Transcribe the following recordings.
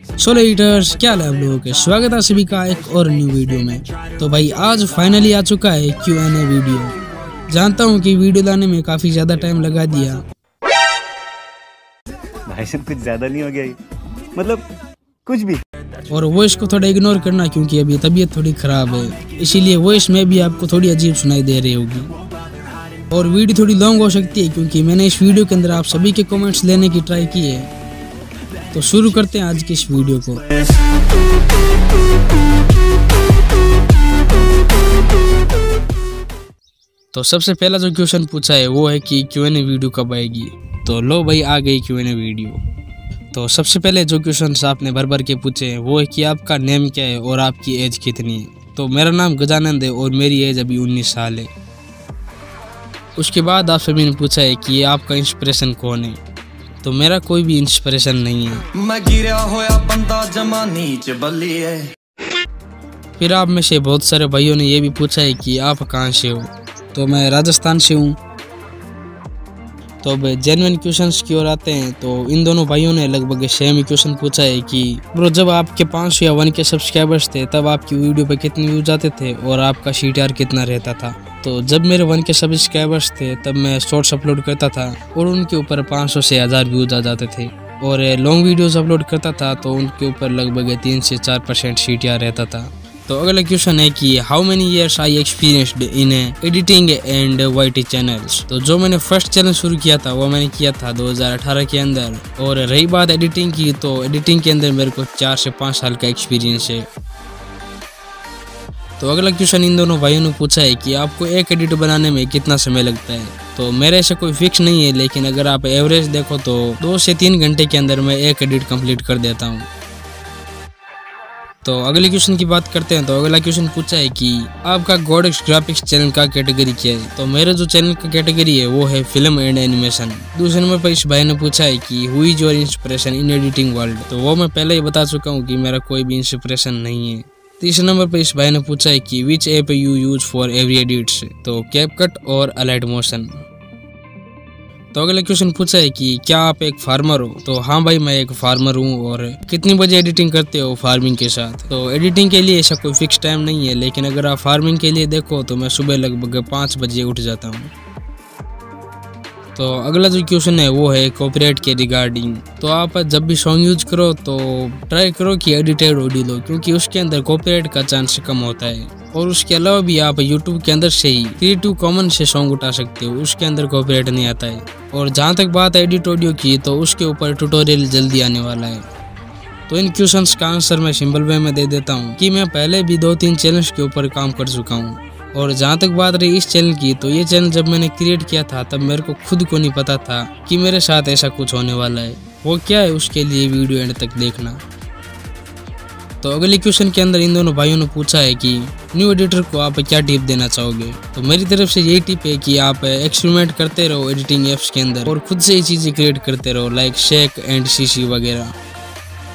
Solo eaters, क्या हाल है आप लोगों के। स्वागत है सभी का एक और न्यू वीडियो में। तो भाई आज फाइनली आ चुका है Q&A वीडियो। जानता हूँ कि वीडियो लाने में काफ़ी ज़्यादा टाइम लगा दिया। भाई साहब कुछ ज़्यादा नहीं हो गया, मतलब कुछ भी। और वॉइस को थोड़ा इग्नोर करना क्योंकि अभी तबीयत थोड़ी ख़राब है, इसीलिए वॉइस में भी आपको थोड़ी अजीब सुनाई दे रही होगी। और वीडियो थोड़ी लॉन्ग हो सकती है क्योंकि मैंने इस वीडियो के अंदर आप सभी के कमेंट्स लेने की ट्राई की है। तो शुरू करते हैं आज की इस वीडियो को। तो सबसे पहला जो क्वेश्चन पूछा है वो है कि Q&A वीडियो कब आएगी। तो लो भाई आ गई Q&A वीडियो। तो सबसे पहले जो क्वेश्चन आपने भर के पूछे हैं वो है कि आपका नेम क्या है और आपकी एज कितनी है। तो मेरा नाम गजानंद है और मेरी एज अभी 19 साल है। उसके बाद आप सभी ने पूछा है कि आपका इंस्पिरेशन कौन है। तो मेरा कोई भी इंस्पिरेशन नहीं है। मैं गिरा होया बंदा जमा नीच बल्ली है। फिर आप में से बहुत सारे भाइयों ने ये भी पूछा है कि आप कहाँ से हो। तो मैं राजस्थान से हूँ। तो अब जेन्युइन क्वेश्चंस की ओर आते हैं। तो इन दोनों भाइयों ने लगभग सेम ही क्वेश्चन पूछा है कि ब्रो जब आपके 500 या 1K सब्सक्राइबर्स थे तब आपकी वीडियो पे कितने व्यूज आते थे और आपका CTR कितना रहता था। तो जब मेरे 1K सब्सक्राइबर्स थे तब मैं शॉर्ट्स अपलोड करता था और उनके ऊपर 500 से 1000 व्यूज आ जाते थे। और लॉन्ग वीडियोस अपलोड करता था तो उनके ऊपर लगभग 3 से 4% CTR रहता था। तो अगला क्वेश्चन है कि how many years I experienced in editing and YT channels. तो जो मैंने फर्स्ट चैनल शुरू किया था वो मैंने किया था 2018 के अंदर। और रही बात एडिटिंग की, तो एडिटिंग के अंदर मेरे को 4 से 5 साल का एक्सपीरियंस है। तो अगला क्वेश्चन इन दोनों भाइयों ने पूछा है कि आपको एक एडिट बनाने में कितना समय लगता है। तो मेरे ऐसा कोई फिक्स नहीं है, लेकिन अगर आप एवरेज देखो तो 2 से 3 घंटे के अंदर मैं एक एडिट कंप्लीट कर देता हूँ। तो अगले क्वेश्चन की बात करते हैं। तो अगला क्वेश्चन पूछा है कि आपका गॉडेक्स ग्राफिक्स चैनल का कैटेगरी क्या है। तो मेरे जो चैनल का कैटेगरी है वो है फिल्म एंड एनिमेशन। दूसरे नंबर पर इस भाई ने पूछा है कि who is your inspiration in editing world. तो वो मैं पहले ही बता चुका हूँ कि मेरा कोई भी इंस्पिरेशन नहीं है। तीसरे नंबर पर इस भाई ने पूछा है कि विच app you use for every edits. तो कैपकट और अलाइट मोशन। तो अगला क्वेश्चन पूछा है कि क्या आप एक फार्मर हो। तो हाँ भाई मैं एक फार्मर हूँ। और कितनी बजे एडिटिंग करते हो फार्मिंग के साथ। तो एडिटिंग के लिए ऐसा कोई फिक्स टाइम नहीं है, लेकिन अगर आप फार्मिंग के लिए देखो तो मैं सुबह लगभग 5 बजे उठ जाता हूँ। तो अगला जो क्वेश्चन है वो है कॉपीराइट के रिगार्डिंग। तो आप जब भी सॉन्ग यूज करो तो ट्राई करो कि एडिटेड ऑडियो लो, क्योंकि उसके अंदर कॉपीराइट का चांस कम होता है। और उसके अलावा भी आप यूट्यूब के अंदर से ही क्रिएटिव कॉमन से सॉन्ग उठा सकते हो, उसके अंदर कॉपीराइट नहीं आता है। और जहाँ तक बात है एडिट ऑडियो की, तो उसके ऊपर ट्यूटोरियल जल्दी आने वाला है। तो इन क्वेश्चंस का आंसर मैं सिंपल वे में दे देता हूँ कि मैं पहले भी 2-3 चैनल्स के ऊपर काम कर चुका हूँ। और जहाँ तक बात रही इस चैनल की, तो ये चैनल जब मैंने क्रिएट किया था तब मेरे को खुद को नहीं पता था कि मेरे साथ ऐसा कुछ होने वाला है। वो क्या है उसके लिए वीडियो एंड तक देखना। तो अगले क्वेश्चन के अंदर इन दोनों भाइयों ने पूछा है कि न्यू एडिटर को आप क्या टिप देना चाहोगे। तो मेरी तरफ से यही टिप है कि आप एक्सपेरिमेंट करते रहो एडिटिंग एप्स के अंदर और खुद से ही चीज़ें क्रिएट करते रहो, लाइक शेक एंड CC वगैरह।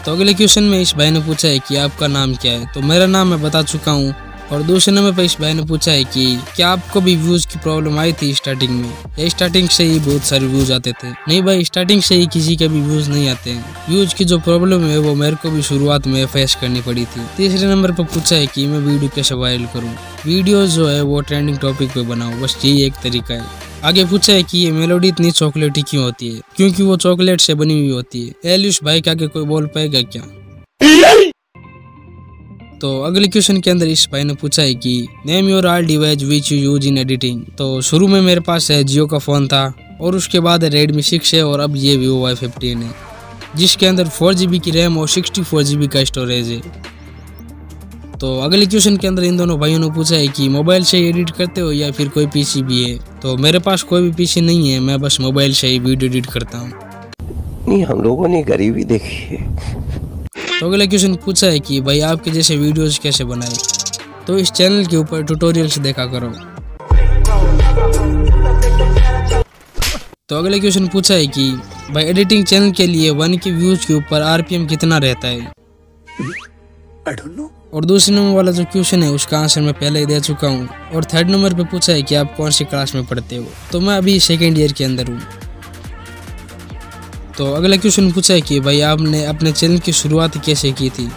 तो अगले क्वेश्चन में इस भाई ने पूछा है कि आपका नाम क्या है। तो मेरा नाम मैं बता चुका हूँ। और दूसरे नंबर पर इस भाई ने पूछा है कि क्या आपको भी व्यूज की प्रॉब्लम आई थी स्टार्टिंग में, या स्टार्टिंग से ही बहुत सारे व्यूज आते थे। नहीं भाई, स्टार्टिंग से ही किसी के भी व्यूज नहीं आते हैं। व्यूज की जो प्रॉब्लम है वो मेरे को भी शुरुआत में फेस करनी पड़ी थी। तीसरे नंबर पर पूछा है कि मैं वीडियो कैसे वायरल करूँ। वीडियो जो है वो ट्रेंडिंग टॉपिक पे बनाऊँ, बस यही एक तरीका है। आगे पूछा है कि ये मेलोडी इतनी चॉकलेटी क्यों होती है। क्योंकि वो चॉकलेट से बनी हुई होती है। एलिश भाई के आगे कोई बोल पाएगा क्या। तो अगले क्वेश्चन के अंदर इस भाई ने पूछा है कि name your all device which you use in editing. तो शुरू में मेरे पास है जियो का फ़ोन था और उसके बाद Redmi 6 है और अब ये Vivo Y15 है, जिसके अंदर 4GB की रैम और 64GB का स्टोरेज है। तो अगले क्वेश्चन के अंदर इन दोनों भाइयों ने पूछा है कि मोबाइल से एडिट करते हो या फिर कोई PC भी है। तो मेरे पास कोई भी PC नहीं है, मैं बस मोबाइल से ही वीडियो एडिट करता हूँ। नहीं, हम लोगों ने गरीबी देखी है। तो अगला क्वेश्चन पूछा है कि भाई आपके जैसे वीडियोस कैसे बनाए। तो इस चैनल के ऊपर ट्यूटोरियल्स देखा करो। तो अगला क्वेश्चन पूछा है कि भाई एडिटिंग चैनल के लिए 1K व्यूज के ऊपर RPM कितना रहता है। I don't know. और दूसरे नंबर वाला जो क्वेश्चन है उसका आंसर मैं पहले ही दे चुका हूँ। और थर्ड नंबर पे पूछा है कि आप कौन सी क्लास में पढ़ते हो। तो मैं अभी 2nd ईयर के अंदर हूँ। तो अगला क्वेश्चन पूछा है कि भाई आपने अपने चैनल की शुरुआत कैसे की थी।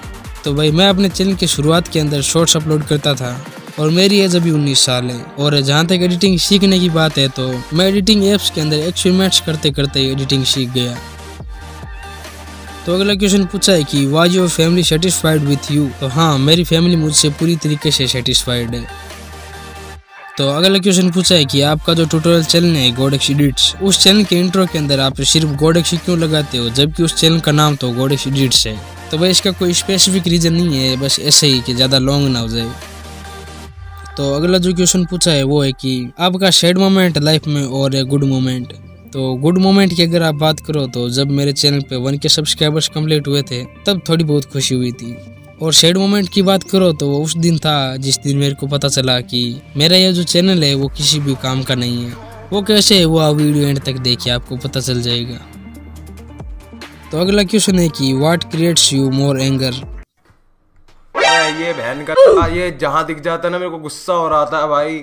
तो भाई मैं अपने चैनल की शुरुआत के अंदर शॉर्ट्स अपलोड करता था और मेरी एज अभी 19 साल है। और जहाँ तक एडिटिंग सीखने की बात है तो मैं एडिटिंग ऐप्स के अंदर एक्सपेरिमेंट्स करते करते एडिटिंग सीख गया। तो अगला क्वेश्चन पूछा है कि was your family satisfied with you. तो हाँ, मेरी फैमिली मुझसे पूरी तरीके से सेटिस्फाइड है। तो अगला क्वेश्चन पूछा है कि आपका जो ट्यूटोरियल चैनल है गोडेक्स एडिट्स, उस चैनल के इंट्रो के अंदर आप सिर्फ गोडेक्स क्यों लगाते हो जबकि उस चैनल का नाम तो गोडेक्स एडिट्स है। तो भाई इसका कोई स्पेसिफिक रीजन नहीं है, बस ऐसे ही कि ज़्यादा लॉन्ग ना हो जाए। तो अगला जो क्वेश्चन पूछा है वो है कि आपका सैड मोमेंट लाइफ में और गुड मोमेंट। तो गुड मोमेंट की अगर आप बात करो तो जब मेरे चैनल पे 1K सब्सक्राइबर्स कंप्लीट हुए थे तब थोड़ी बहुत खुशी हुई थी। और सैड मोमेंट की बात करो तो वो उस दिन था जिस दिन मेरे को पता चला कि मेरा ये जो चैनल है वो किसी भी काम का नहीं है। वो कैसे है वो आप वीडियो एंड तक देखिए, आपको पता चल जाएगा। तो अगला क्वेश्चन है कि what creates you more anger. ये बहन का ये जहाँ दिख जाता है ना मेरे को गुस्सा हो रहा था भाई।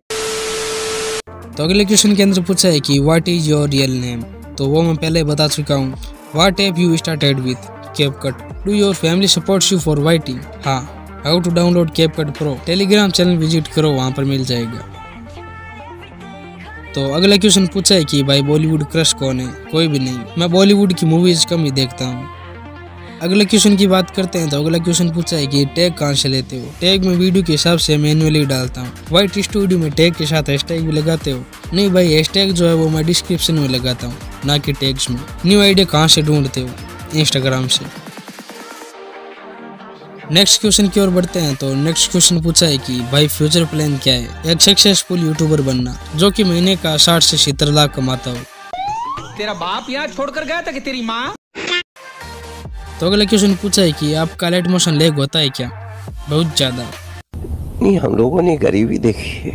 तो अगले क्वेश्चन के अंदर पूछा है कि what is your real name. तो वो मैं पहले बता चुका हूँ। What app you started with. CapCut. Do your family supports you for waiting. हाँ। How to download CapCut pro. Telegram channel visit करो, वहाँ पर मिल जाएगा। तो अगला क्वेश्चन पूछा है कि भाई बॉलीवुड क्रश कौन है। कोई भी नहीं, मैं बॉलीवुड की मूवीज कम ही देखता हूँ। अगले क्वेश्चन की बात करते हैं। तो अगला क्वेश्चन पूछा है कि टैग कहाँ से लेते हो। टैग में वीडियो के हिसाब से मैन्युअली डालता हूँ। वाइट स्टूडियो में टैग के साथ हैशटैग भी लगाते हो। नहीं भाई, हैशटैग जो है वो मैं डिस्क्रिप्शन में लगाता हूँ, ना कि टैग्स में। न्यू आइडिया कहाँ से ढूंढते हो। इंस्टाग्राम से। नेक्स्ट क्वेश्चन की ओर बढ़ते हैं। तो नेक्स्ट क्वेश्चन पूछा है कि भाई फ्यूचर प्लान क्या है। एक सक्सेसफुल यूट्यूबर बनना जो कि महीने का 60 से 70 लाख कमाता हो। तेरा बाप यहाँ छोड़कर गया था कि तेरी माँ। तो अगला क्वेश्चन पूछा है कि आपका लाइट मोशन लैग होता है क्या। बहुत ज्यादा। नहीं, हम लोगों ने गरीबी देखी है।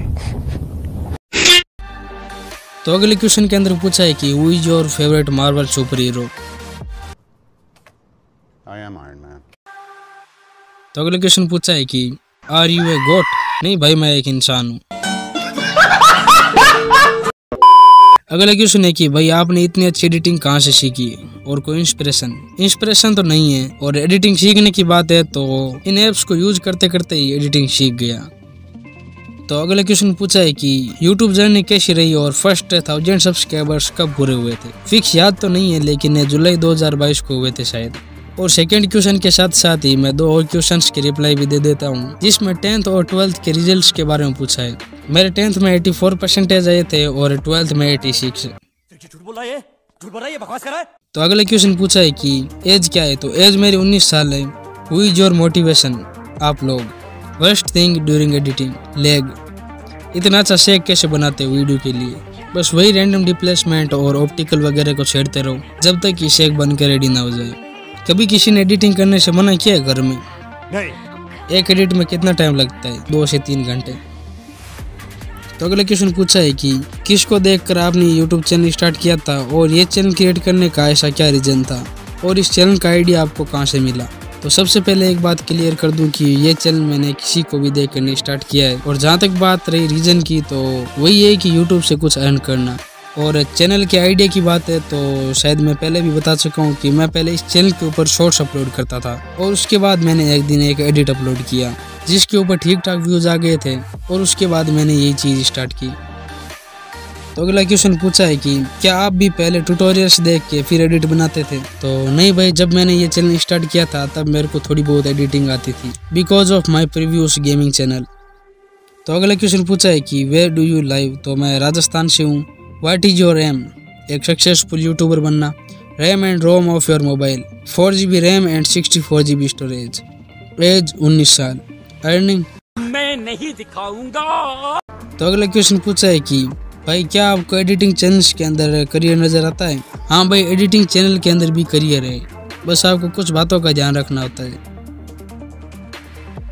तो अगले क्वेश्चन के अंदर पूछा है कि who is your favourite Marvel super hero. I am Iron Man. तो अगला क्वेश्चन पूछा है कि आर यू ए गॉड। नहीं भाई, मैं एक इंसान हूँ। अगला क्वेश्चन है कि भाई आपने इतनी अच्छी एडिटिंग कहाँ से सीखी और कोई इंस्पिरेशन तो नहीं है। और एडिटिंग सीखने की बात है तो इन एप्स को यूज करते करते ही एडिटिंग सीख गया। तो अगला क्वेश्चन पूछा है कि यूट्यूब जर्नी कैसी रही और फर्स्ट 1000 सब्सक्राइबर्स कब पूरे हुए थे। फिक्स याद तो नहीं है, लेकिन जुलाई 2022 को हुए थे शायद। और सेकंड क्वेश्चन के साथ साथ ही मैं 2 और क्वेश्चंस के रिप्लाई भी दे देता हूँ, जिसमें 10th और 12th के रिजल्ट्स के बारे में पूछा है। मेरे 10th में 84% आए थे और 12th में 86। झूठ बोल रहा है, ये बकवास कर रहा है। तो अगला क्वेश्चन पूछा है कि एज क्या है। तो एज मेरी 19 साल है। Who is your motivation. आप लोग। Worst thing during editing. Leg. इतना अच्छा शेक कैसे बनाते हो वीडियो के लिए। बस वही रैंडम डिप्लेसमेंट और ऑप्टिकल वगैरह को छेड़ते रहो जब तक कि शेक बनकर रेडी ना हो जाए। कभी किसी ने एडिटिंग करने से मना किया है घर में। नहीं। एक एडिट में कितना टाइम लगता है। 2 से 3 घंटे। तो अगला क्वेश्चन पूछा है कि किसको देखकर आपने यूट्यूब चैनल स्टार्ट किया था और ये चैनल क्रिएट करने का ऐसा क्या रीजन था और इस चैनल का आइडिया आपको कहाँ से मिला। तो सबसे पहले एक बात क्लियर कर दूं कि ये चैनल मैंने किसी को भी देख कर नहीं स्टार्ट किया है। और जहाँ तक बात रही रीजन की तो वही है कि यूट्यूब से कुछ अर्न करना। और चैनल के आइडिया की बात है तो शायद मैं पहले भी बता चुका हूँ कि मैं पहले इस चैनल के ऊपर शॉर्ट्स अपलोड करता था और उसके बाद मैंने एक दिन एक एडिट अपलोड किया जिसके ऊपर ठीक ठाक व्यूज आ गए थे और उसके बाद मैंने यही चीज़ स्टार्ट की। तो अगला क्वेश्चन पूछा है कि क्या आप भी पहले ट्यूटोरियल्स देख के फिर एडिट बनाते थे। तो नहीं भाई, जब मैंने ये चैनल स्टार्ट किया था तब मेरे को थोड़ी बहुत एडिटिंग आती थी because of my previous gaming channel. तो अगला क्वेश्चन पूछा है कि वेयर डू यू लाइव। तो मैं राजस्थान से हूँ। What is your aim. एक सक्सेसफुल यूट्यूबर बनना। RAM and ROM of your mobile. 4 GB RAM and 64 GB storage. Age 19 साल। अर्निंग मैं नहीं दिखाऊंगा। तो अगला क्वेश्चन पूछा है कि भाई क्या आपको एडिटिंग चैनल्स के अंदर करियर नजर आता है। हाँ भाई, एडिटिंग चैनल के अंदर भी करियर है, बस आपको कुछ बातों का ध्यान रखना होता है।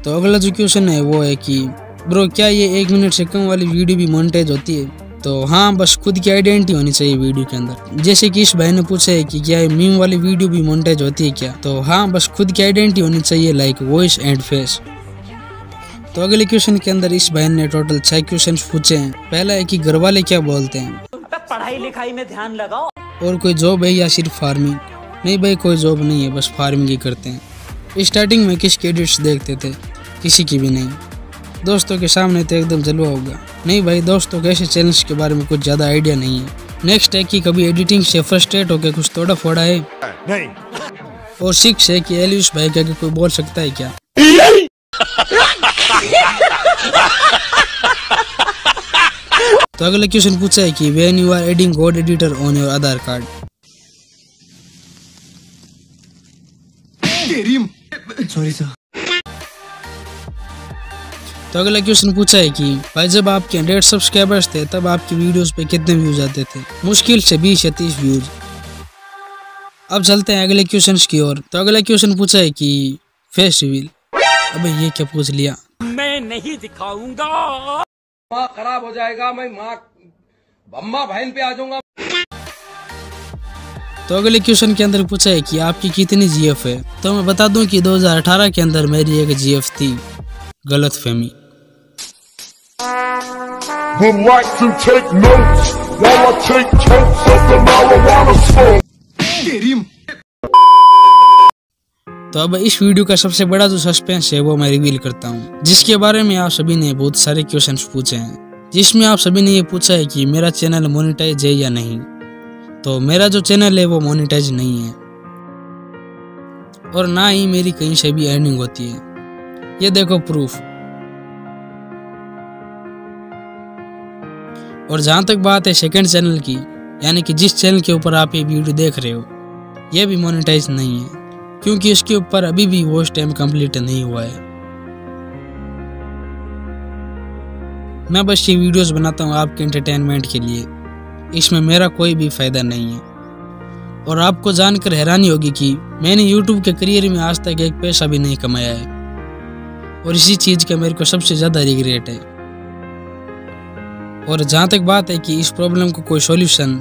तो अगला जो क्वेश्चन है वो है कि ब्रो क्या ये 1 मिनट से कम वाली वीडियो भी मोनेटाइज होती है। तो हाँ, बस खुद की आइडेंटिटी होनी चाहिए वीडियो के अंदर। जैसे कि इस भाई ने पूछा है कि क्या मीम वाली वीडियो भी मोनेटाइज होती है क्या। तो हाँ, बस खुद की आइडेंटिटी होनी चाहिए लाइक वॉइस एंड फेस। तो अगले क्वेश्चन के अंदर इस बहन ने टोटल 6 क्वेश्चन पूछे हैं। पहला है कि घर वाले क्या बोलते हैं। पढ़ाई लिखाई में ध्यान लगाओ। और कोई जॉब है या सिर्फ फार्मिंग। नहीं भाई कोई जॉब नहीं है, बस फार्मिंग ही करते हैं। स्टार्टिंग में किसके एडिट्स देखते थे, किसी की भी नहीं। दोस्तों के सामने तो एकदम जलवा होगा। नहीं भाई दोस्तों के ऐसे चैनल्स के बारे में कुछ ज़्यादा आइडिया नहीं है। नेक्स्ट है कि कभी एडिटिंग से फ्रस्ट्रेट होकर कुछ तोड़ा फोड़ा है नहीं। और 6 है कि एलियस भाई क्या कोई बोल सकता है क्या। तो अगला क्वेश्चन पूछा है कि when you are adding code editor on your Aadhaar card. Sorry sir. तो अगला क्वेश्चन पूछा है कि भाई जब आपके 100 सब्सक्राइबर्स थे तब आपकी वीडियोस पे कितने व्यूज आते थे। मुश्किल से 20 या 30 व्यूज। अब चलते हैं अगले क्वेश्चंस की ओर। तो अगला क्वेश्चन पूछा है कि फेस रिवील। अबे ये क्या पूछ लिया। मैं नहीं दिखाऊंगा। माँ खराब हो जाएगा, मैं माँ बम्मा बहन पे आ जाऊंगा। तो अगले क्वेश्चन के अंदर पूछा है कि आपकी कितनी जीएफ है। तो मैं बता दूं कि 2018 के अंदर मेरी एक जीएफ थी, गलत फहमी। Would like to take notes while I take totes of the marijuana smoke. तो अब इस वीडियो का सबसे बड़ा जो सस्पेंस है वो मैं रिवील करता हूँ, जिसके बारे में आप सभी ने बहुत सारे क्वेश्चंस पूछे हैं, जिसमें आप सभी ने ये पूछा है कि मेरा चैनल मोनेटाइज है या नहीं। तो मेरा जो चैनल है वो मोनेटाइज नहीं है और ना ही मेरी कहीं से भी अर्निंग होती है। ये देखो प्रूफ। और जहां तक बात है सेकंड चैनल की, यानी कि जिस चैनल के ऊपर आप ये वीडियो देख रहे हो, ये भी मोनेटाइज नहीं है क्योंकि इसके ऊपर अभी भी वॉच टाइम कंप्लीट नहीं हुआ है। मैं बस ये वीडियोस बनाता हूँ आपके एंटरटेनमेंट के लिए, इसमें मेरा कोई भी फायदा नहीं है। और आपको जानकर हैरानी होगी कि मैंने यूट्यूब के करियर में आज तक एक पैसा भी नहीं कमाया है और इसी चीज़ का मेरे को सबसे ज़्यादा रिग्रेट है। और जहाँ तक बात है कि इस प्रॉब्लम को कोई सॉल्यूशन,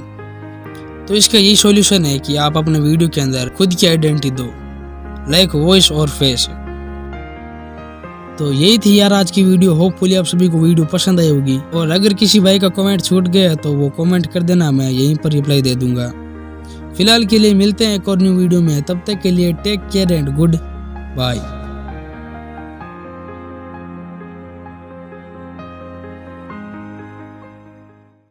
तो इसका यही सॉल्यूशन है कि आप अपने वीडियो के अंदर खुद की आइडेंटिटी दो, लाइक वॉइस और फेस। तो यही थी यार आज की वीडियो। होपफुली आप सभी को वीडियो पसंद आई होगी और अगर किसी भाई का कमेंट छूट गया तो वो कमेंट कर देना, मैं यहीं पर रिप्लाई दे दूंगा। फिलहाल के लिए मिलते हैं एक और न्यू वीडियो में, तब तक के लिए take care and good bye.